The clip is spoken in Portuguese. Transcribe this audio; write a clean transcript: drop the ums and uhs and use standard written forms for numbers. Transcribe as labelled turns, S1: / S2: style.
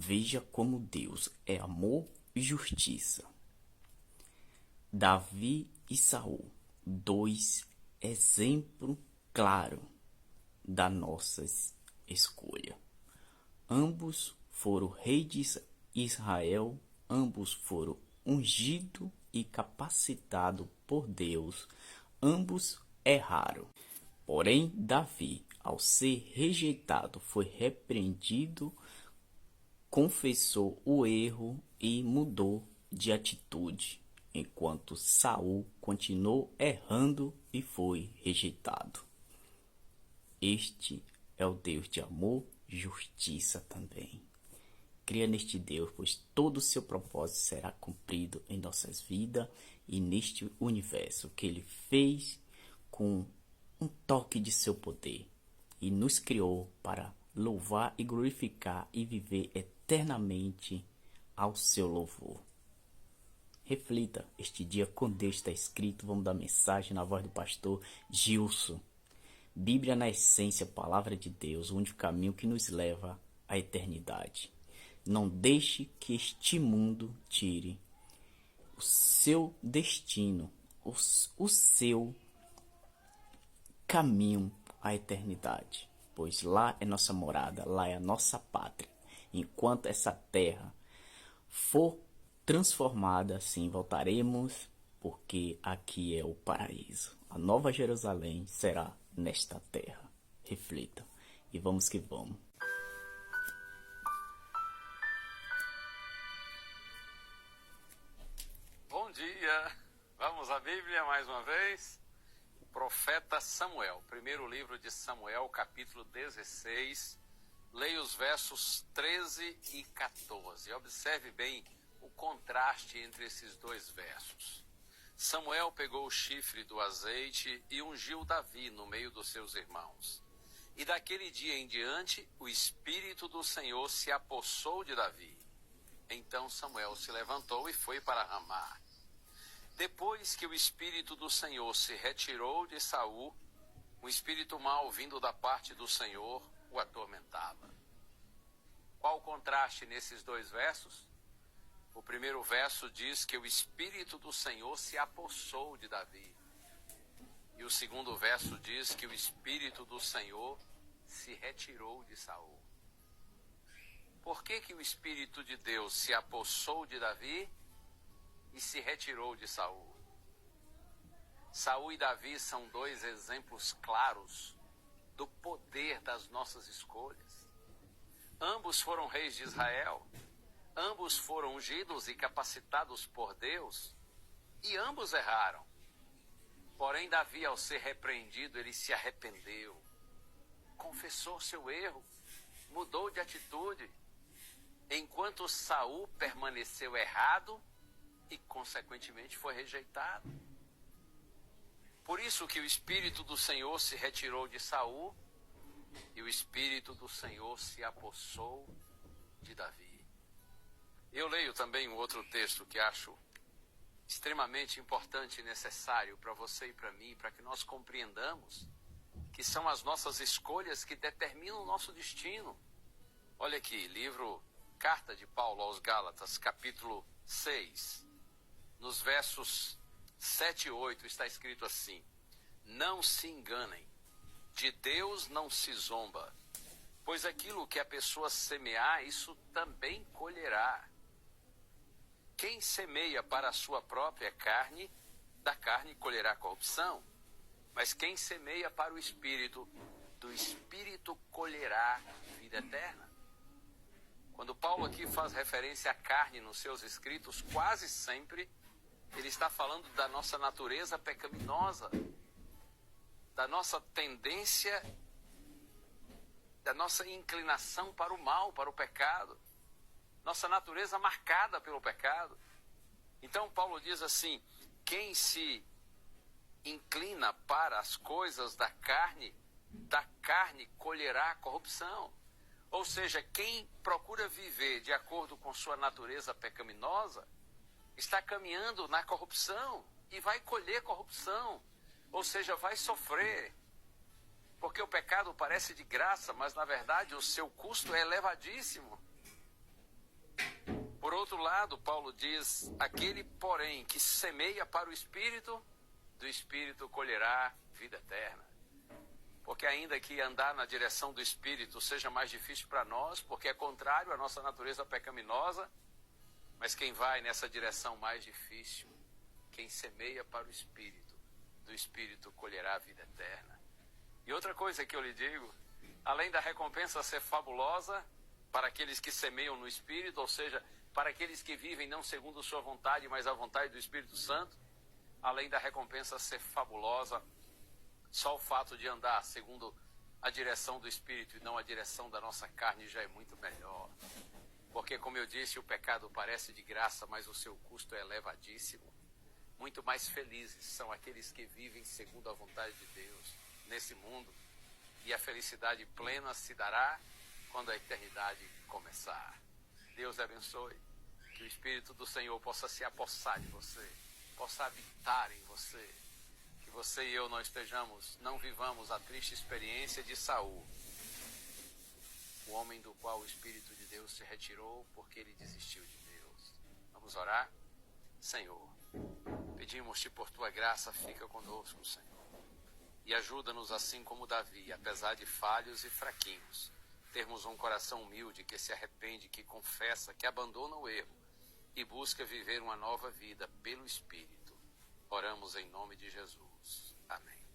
S1: Veja como Deus é amor e justiça. Davi e Saul, dois exemplos claros da nossa escolha. Ambos foram reis de Israel, ambos foram ungidos e capacitados por Deus, ambos erraram. Porém, Davi, ao ser rejeitado, foi repreendido, confessou o erro e mudou de atitude, enquanto Saul continuou errando e foi rejeitado. Este é o Deus de amor e justiça também. Cria neste Deus, pois todo o seu propósito será cumprido em nossas vidas e neste universo que Ele fez com um toque de seu poder e nos criou para louvar e glorificar e viver eternamente ao seu louvor. Reflita este dia com Deus, está escrito. Vamos dar mensagem na voz do pastor Gilson. Bíblia na essência, palavra de Deus, o único caminho que nos leva à eternidade. Não deixe que este mundo tire o seu destino, o seu caminho à eternidade, pois lá é nossa morada, lá é a nossa pátria. Enquanto essa terra for transformada, assim voltaremos, porque aqui é o paraíso. A nova Jerusalém será nesta terra. Reflita e vamos que vamos.
S2: Bom dia, vamos à Bíblia mais uma vez. O profeta Samuel, primeiro livro de Samuel, capítulo 16, leia os versos 13 e 14. Observe bem o contraste entre esses dois versos. Samuel pegou o chifre do azeite e ungiu Davi no meio dos seus irmãos. E daquele dia em diante, o Espírito do Senhor se apossou de Davi. Então Samuel se levantou e foi para Ramá. Depois que o Espírito do Senhor se retirou de Saul, um espírito mau vindo da parte do Senhor o atormentava. Qual o contraste nesses dois versos? O primeiro verso diz que o Espírito do Senhor se apossou de Davi. E o segundo verso diz que o Espírito do Senhor se retirou de Saul. Por que o Espírito de Deus se apossou de Davi e se retirou de Saul? Saul e Davi são dois exemplos claros do poder das nossas escolhas. Ambos foram reis de Israel, ambos foram ungidos e capacitados por Deus, e ambos erraram. Porém, Davi, ao ser repreendido, ele se arrependeu, confessou seu erro, mudou de atitude, enquanto Saul permaneceu errado e, consequentemente, foi rejeitado. Por isso que o Espírito do Senhor se retirou de Saul e o Espírito do Senhor se apossou de Davi. Eu leio também um outro texto que acho extremamente importante e necessário para você e para mim, para que nós compreendamos que são as nossas escolhas que determinam o nosso destino. Olha aqui, Carta de Paulo aos Gálatas, capítulo 6, nos versos 7 e 8, está escrito assim: não se enganem, de Deus não se zomba, pois aquilo que a pessoa semear, isso também colherá. Quem semeia para a sua própria carne, da carne colherá corrupção, mas quem semeia para o Espírito, do Espírito colherá vida eterna. Quando Paulo aqui faz referência à carne nos seus escritos, quase sempre ele está falando da nossa natureza pecaminosa, da nossa tendência, da nossa inclinação para o mal, para o pecado, nossa natureza marcada pelo pecado. Então Paulo diz assim: quem se inclina para as coisas da carne colherá corrupção. Ou seja, quem procura viver de acordo com sua natureza pecaminosa, está caminhando na corrupção e vai colher corrupção, ou seja, vai sofrer. Porque o pecado parece de graça, mas na verdade o seu custo é elevadíssimo. outro lado, Paulo diz: aquele, porém, que semeia para o Espírito, do Espírito colherá vida eterna. Porque ainda que andar na direção do Espírito seja mais difícil para nós, porque é contrário à nossa natureza pecaminosa, mas quem vai nessa direção mais difícil, quem semeia para o Espírito, do Espírito colherá a vida eterna. E outra coisa que eu lhe digo, além da recompensa ser fabulosa para aqueles que semeiam no Espírito, ou seja, para aqueles que vivem não segundo sua vontade, mas a vontade do Espírito Santo, além da recompensa ser fabulosa, só o fato de andar segundo a direção do Espírito e não a direção da nossa carne já é muito melhor. Porque, como eu disse, o pecado parece de graça, mas o seu custo é elevadíssimo. Muito mais felizes são aqueles que vivem segundo a vontade de Deus nesse mundo. E a felicidade plena se dará quando a eternidade começar. Deus abençoe. Que o Espírito do Senhor possa se apossar de você, possa habitar em você. Que você e eu não vivamos a triste experiência de Saul, o homem do qual o Espírito de Deus se retirou porque ele desistiu de Deus. Vamos orar? Senhor, pedimos-te por tua graça, fica conosco, Senhor. E ajuda-nos assim como Davi, apesar de falhos e fraquinhos, termos um coração humilde que se arrepende, que confessa, que abandona o erro e busca viver uma nova vida pelo Espírito. Oramos em nome de Jesus. Amém.